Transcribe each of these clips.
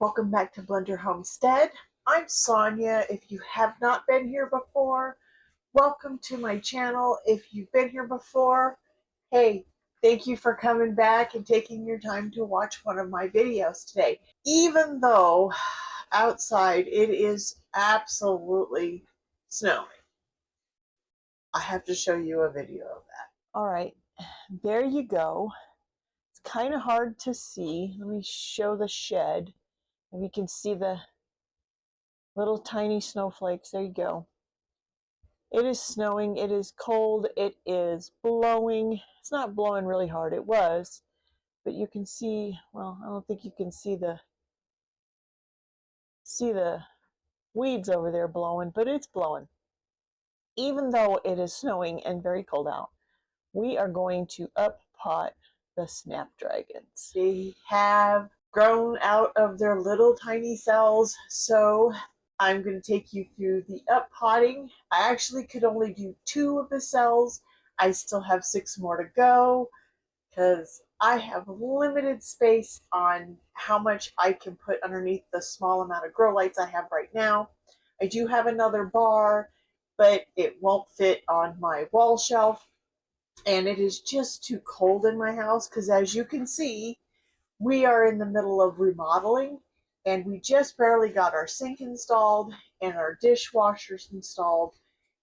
Welcome back to Blender Homestead. I'm Sonia. If you have not been here before, welcome to my channel. If you've been here before, hey, thank you for coming back and taking your time to watch one of my videos today. Even though outside it is absolutely snowing, I have to show you a video of that. All right, there you go. It's kind of hard to see. Let me show the shed. And you can see the little tiny snowflakes. There you go. It is snowing. It is cold. It is blowing. It's not blowing really hard. It was, but you can see, well, I don't think you can see the weeds over there blowing, but it's blowing. Even though it is snowing and very cold out, we are going to up pot the snapdragons. They have grown out of their little tiny cells, so I'm going to take you through the up potting. I actually could only do 2 of the cells. I still have 6 more to go because I have limited space on how much I can put underneath the small amount of grow lights I have right now. I do have another bar, but it won't fit on my wall shelf, and it is just too cold in my house because, as you can see, we are in the middle of remodeling, and we just barely got our sink installed and our dishwashers installed,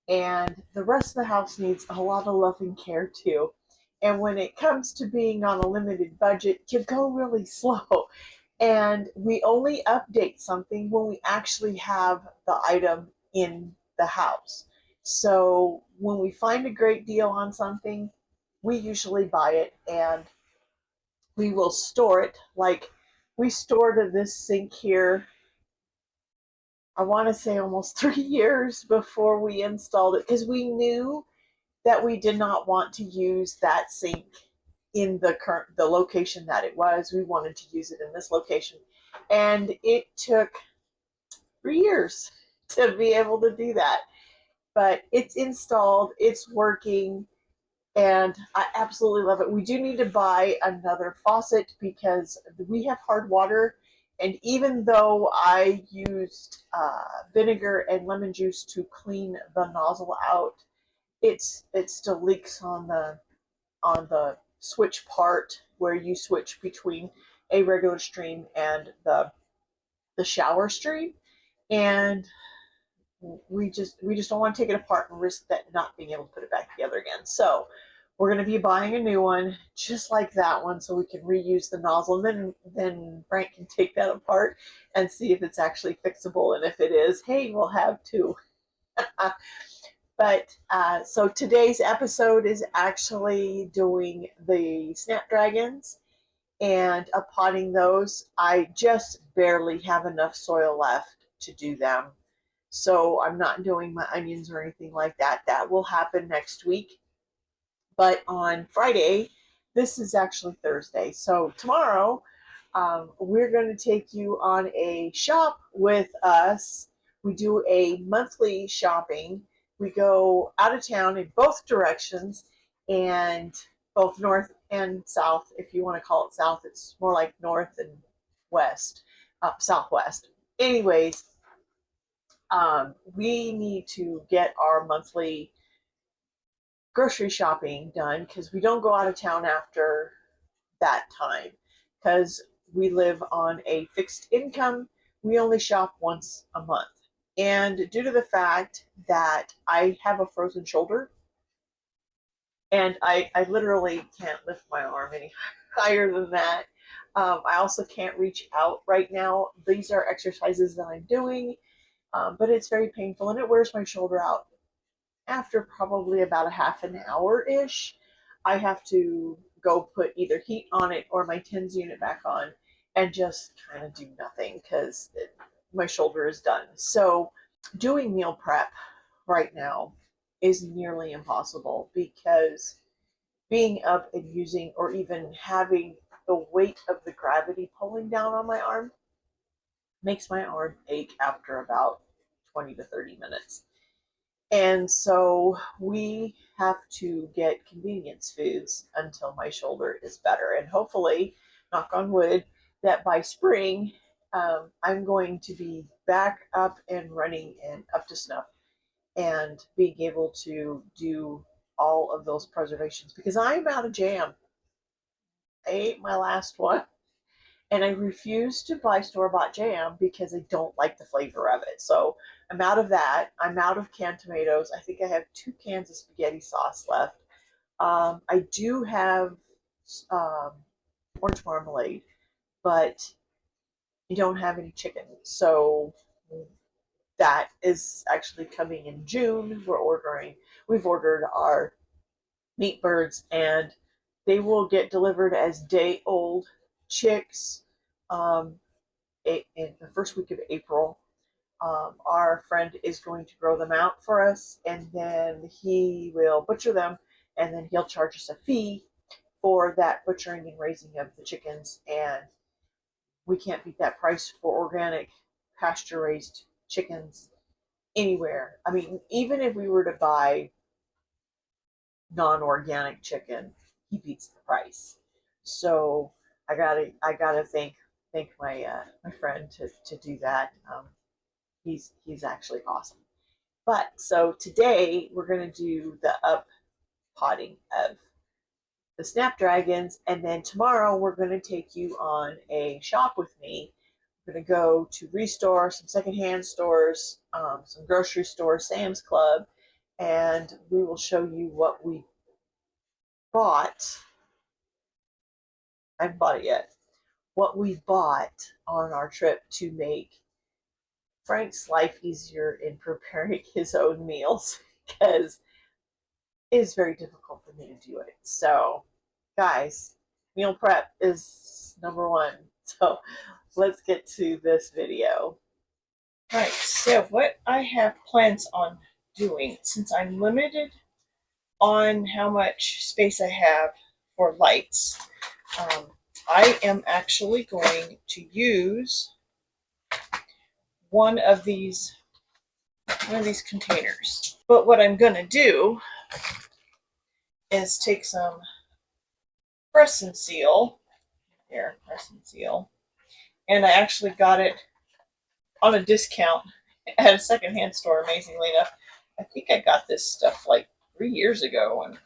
and the rest of the house needs a lot of loving care too. And when it comes to being on a limited budget, you go really slow. And we only update something when we actually have the item in the house. So when we find a great deal on something, we usually buy it and we will store it. Like, we stored this sink here, I want to say almost 3 years before we installed it, because we knew that we did not want to use that sink in the location that it was. We wanted to use it in this location, and it took 3 years to be able to do that. But it's installed, it's working, and I absolutely love it. We do need to buy another faucet because we have hard water, and even though I used vinegar and lemon juice to clean the nozzle out, it still leaks on the switch part where you switch between a regular stream and the shower stream, and we just don't want to take it apart and risk that not being able to put it back together again. So we're going to be buying a new one just like that one so we can reuse the nozzle, and then Frank can take that apart and see if it's actually fixable, and if it is, hey, we'll have two. But so today's episode is actually doing the snapdragons and potting those. I just barely have enough soil left to do them, so I'm not doing my onions or anything like that. That will happen next week. But on Friday, this is actually Thursday, so tomorrow we're going to take you on a shop with us. We do a monthly shopping. We go out of town in both directions, and both north and south. If you want to call it south, it's more like north and west, southwest. Anyways, we need to get our monthly grocery shopping done because we don't go out of town after that time, because we live on a fixed income. We only shop once a month. And due to the fact that I have a frozen shoulder, and I literally can't lift my arm any higher than that. I also can't reach out right now. These are exercises that I'm doing, but it's very painful, and it wears my shoulder out. After probably about a half an hour-ish, I have to go put either heat on it or my TENS unit back on and just kind of do nothing because my shoulder is done. So doing meal prep right now is nearly impossible because being up and using, or even having the weight of the gravity pulling down on my arm, makes my arm ache after about 20 to 30 minutes. And so we have to get convenience foods until my shoulder is better. And hopefully, knock on wood, that by spring, I'm going to be back up and running and up to snuff and being able to do all of those preservations because I'm out of jam. I ate my last one and I refuse to buy store-bought jam because I don't like the flavor of it. So I'm out of that. I'm out of canned tomatoes. I think I have 2 cans of spaghetti sauce left. I do have um, orange marmalade, but you don't have any chicken. So that is actually coming in June. We've ordered our meat birds, and they will get delivered as day-old chicks in the first week of April. Our friend is going to grow them out for us, and then he will butcher them, and then he'll charge us a fee for that butchering and raising of the chickens. And we can't beat that price for organic, pasture raised chickens anywhere. I mean, even if we were to buy non-organic chicken, he beats the price. So I gotta thank my friend to do that. He's actually awesome. But so today we're gonna do the up potting of the snapdragons, and then tomorrow we're gonna take you on a shop with me. We're gonna go to Restore, some secondhand stores, some grocery stores, Sam's Club, and we will show you what we bought. I haven't bought it yet. What we bought on our trip to make Frank's life easier in preparing his own meals because it is very difficult for me to do it. So, guys, meal prep is number one. So, let's get to this video. All right, so what I have plans on doing, since I'm limited on how much space I have for lights, I am actually going to use one of these containers. But what I'm going to do is take some press and seal, and I actually got it on a discount at a secondhand store, amazingly enough. I think I got this stuff like 3 years ago and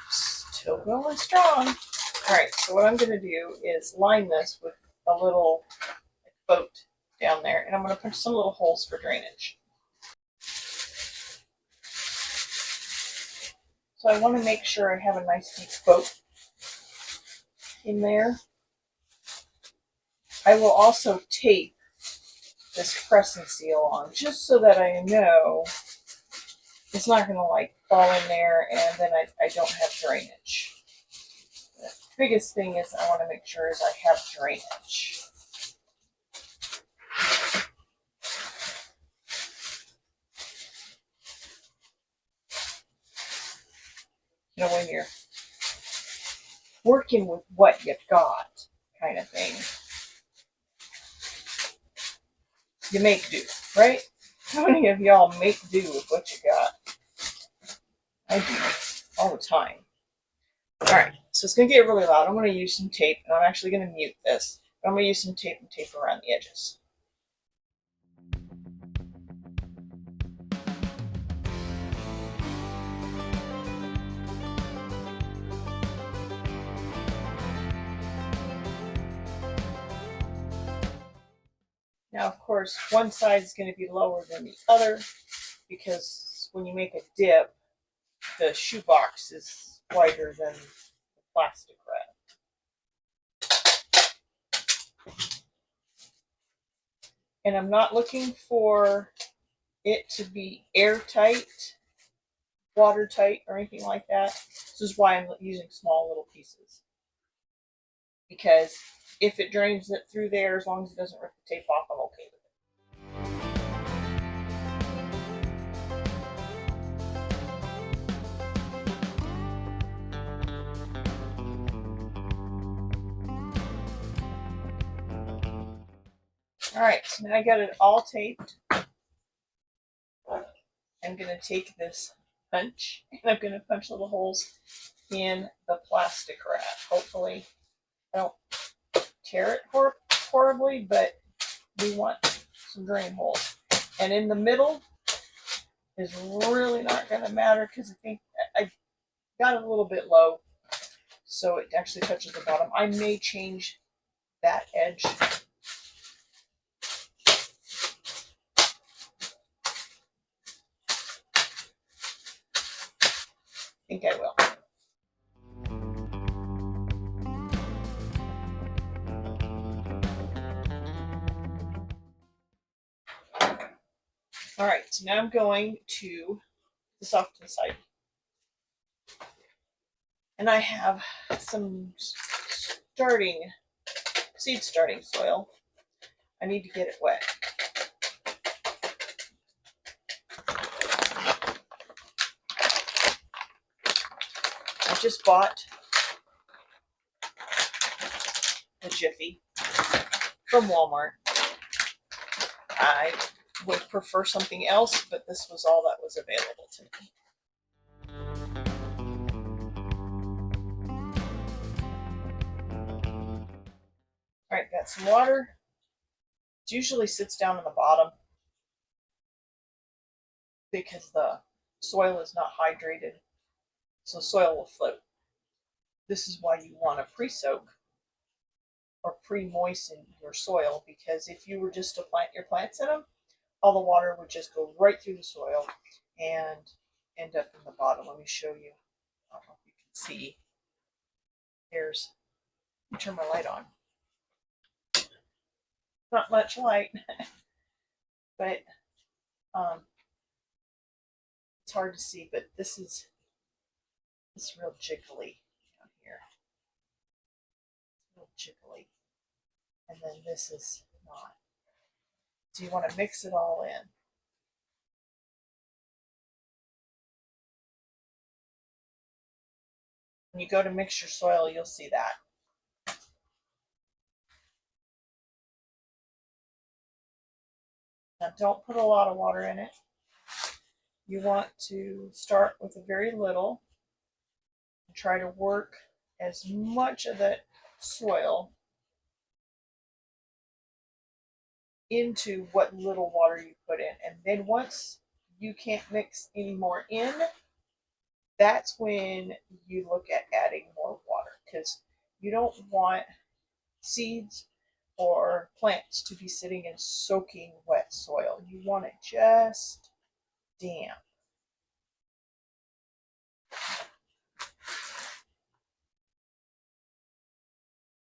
still going strong. All right, so what I'm going to do is line this with a little boat down there, and I'm going to punch some little holes for drainage. So I want to make sure I have a nice deep boat in there. I will also tape this press and seal on just so that I know it's not going to like fall in there and then I don't have drainage. The biggest thing is I want to make sure is I have drainage. You know, when you're working with what you've got kind of thing, you make do, right? How many of y'all make do with what you got? I do all the time. All right, so it's going to get really loud. I'm going to use some tape, and I'm actually going to mute this. I'm going to use some tape and tape around the edges. Now, of course, one side is going to be lower than the other because when you make a dip, the shoebox is wider than the plastic wrap. And I'm not looking for it to be airtight, watertight, or anything like that. This is why I'm using small little pieces. Because if it drains it through there, as long as it doesn't rip the tape off, I'm okay with it. All right, so now I got it all taped. I'm going to take this punch and I'm going to punch little holes in the plastic wrap. Hopefully I don't tear it horribly, but we want some drain holes. And in the middle is really not going to matter because I think I got it a little bit low, so it actually touches the bottom. I may change that edge. I think I will. All right, so now I'm going to this off to the side. And I have some seed starting soil. I need to get it wet. I just bought a Jiffy from Walmart. I would prefer something else, but this was all that was available to me. All right, got some water. It usually sits down on the bottom because the soil is not hydrated, so soil will float. This is why you want to pre-soak or pre-moisten your soil, because if you were just to plant your plants in them, all the water would just go right through the soil and end up in the bottom. Let me show you. I don't know if you can see. Let me turn my light on. Not much light, but it's hard to see, but this is real jiggly down here. It's real jiggly. And then this is not. So you want to mix it all in. When you go to mix your soil, you'll see that. Now don't put a lot of water in it. You want to start with a very little and try to work as much of that soil into what little water you put in. And then once you can't mix any more in, that's when you look at adding more water, because you don't want seeds or plants to be sitting in soaking wet soil. You want it just damp.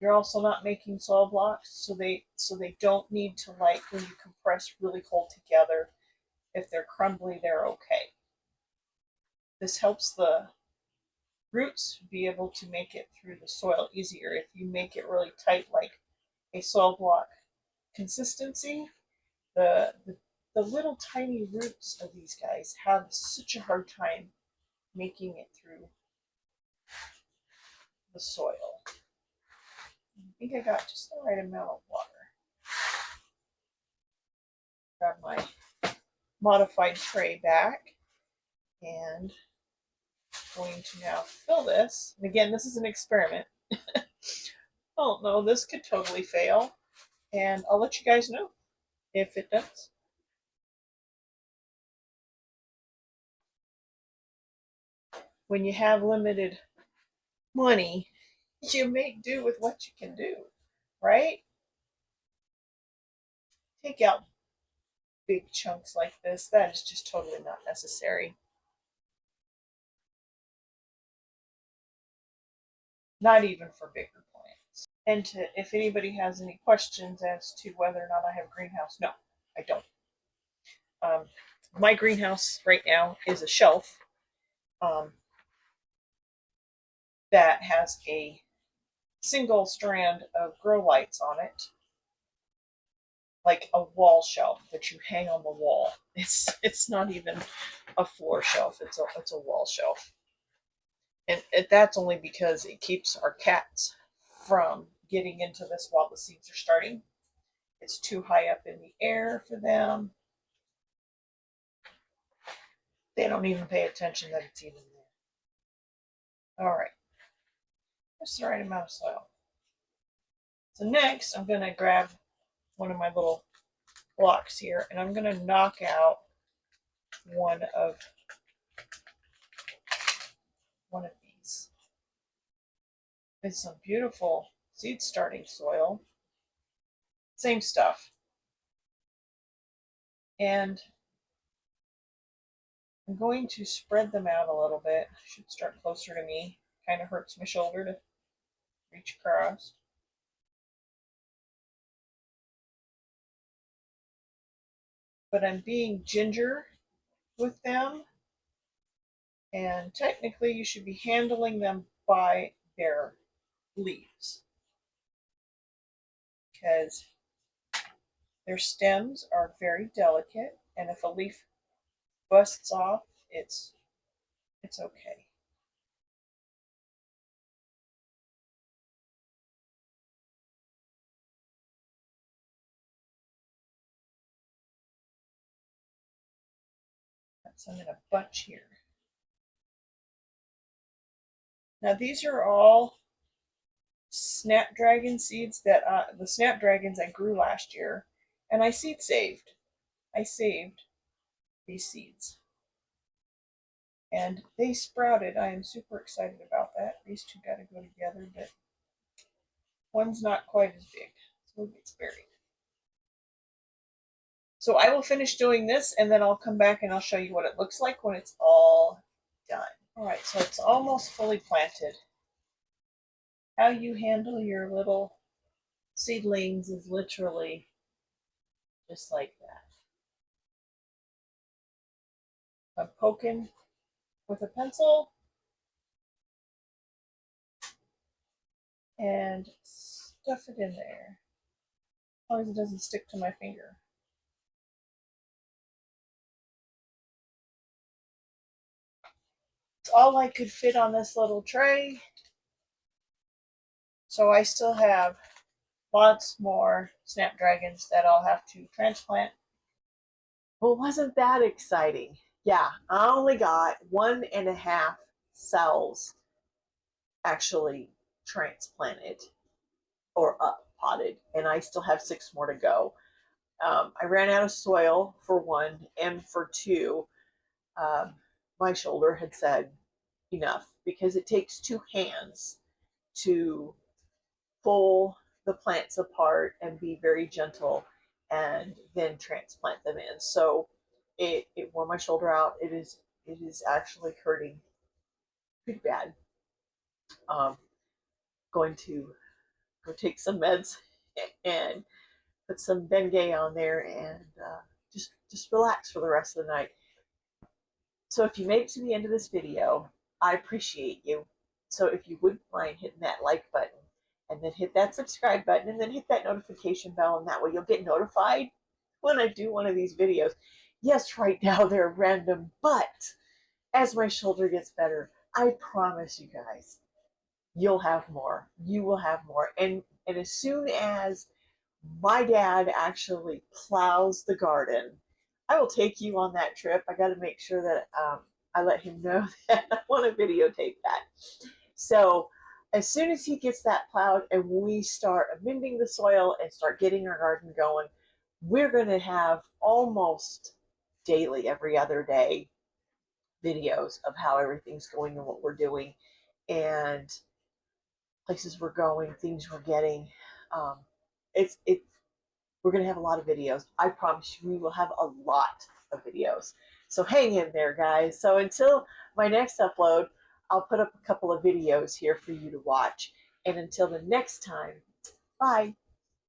You're also not making soil blocks, so they don't need to, like when you compress really cold together, if they're crumbly, they're okay. This helps the roots be able to make it through the soil easier. If you make it really tight, like a soil block consistency, the little tiny roots of these guys have such a hard time making it through the soil. I think I got just the right amount of water. Grab my modified tray back and I'm going to now fill this. And again, this is an experiment. Oh no, this could totally fail. And I'll let you guys know if it does. When you have limited money, you make do with what you can do, right? Take out big chunks like this. That is just totally not necessary. Not even for bigger plants. And if anybody has any questions as to whether or not I have a greenhouse, no, I don't. My greenhouse right now is a shelf that has a single strand of grow lights on it, like a wall shelf that you hang on the wall. It's not even a floor shelf. It's a wall shelf, and that's only because it keeps our cats from getting into this while the seeds are starting. It's too high up in the air for them. They don't even pay attention that it's even there. All right, that's the right amount of soil. So next, I'm going to grab one of my little blocks here, and I'm going to knock out one of these. It's some beautiful seed starting soil. Same stuff. And I'm going to spread them out a little bit. Should start closer to me. Kind of hurts my shoulder to reach across. But I'm being ginger with them. And technically you should be handling them by their leaves, because their stems are very delicate, and if a leaf busts off, it's okay. So I'm in a bunch here. Now these are all snapdragon seeds that the snapdragons I grew last year, and I seed saved. I saved these seeds, and they sprouted. I am super excited about that. These two got to go together, but one's not quite as big, so it gets buried. So I will finish doing this, and then I'll come back and I'll show you what it looks like when it's all done. All right, so it's almost fully planted. How you handle your little seedlings is literally just like that. I'm poking with a pencil and stuff it in there, as long as it doesn't stick to my finger. It's all I could fit on this little tray, so I still have lots more snapdragons that I'll have to transplant. Well, wasn't that exciting? Yeah, I only got 1.5 cells actually transplanted or up potted, and I still have 6 more to go. I ran out of soil for 1, and for 2, my shoulder had said enough, because it takes 2 hands to pull the plants apart and be very gentle and then transplant them in. So it wore my shoulder out. It is actually hurting pretty bad. Going to go take some meds and put some Bengay on there, and just relax for the rest of the night. So if you made it to the end of this video, I appreciate you. So if you wouldn't mind hitting that like button, and then hit that subscribe button, and then hit that notification bell, and that way you'll get notified when I do one of these videos. Yes, right now they're random, but as my shoulder gets better, I promise you guys, you'll have more. You will have more. And as soon as my dad actually plows the garden, I will take you on that trip. I got to make sure that I let him know that I want to videotape that. So as soon as he gets that plowed and we start amending the soil and start getting our garden going, we're going to have almost daily, every other day, videos of how everything's going and what we're doing, and places we're going, things we're getting. Um, it's we're going to have a lot of videos. I promise you, we will have a lot of videos. So hang in there, guys. So until my next upload, I'll put up a couple of videos here for you to watch. And until the next time, bye.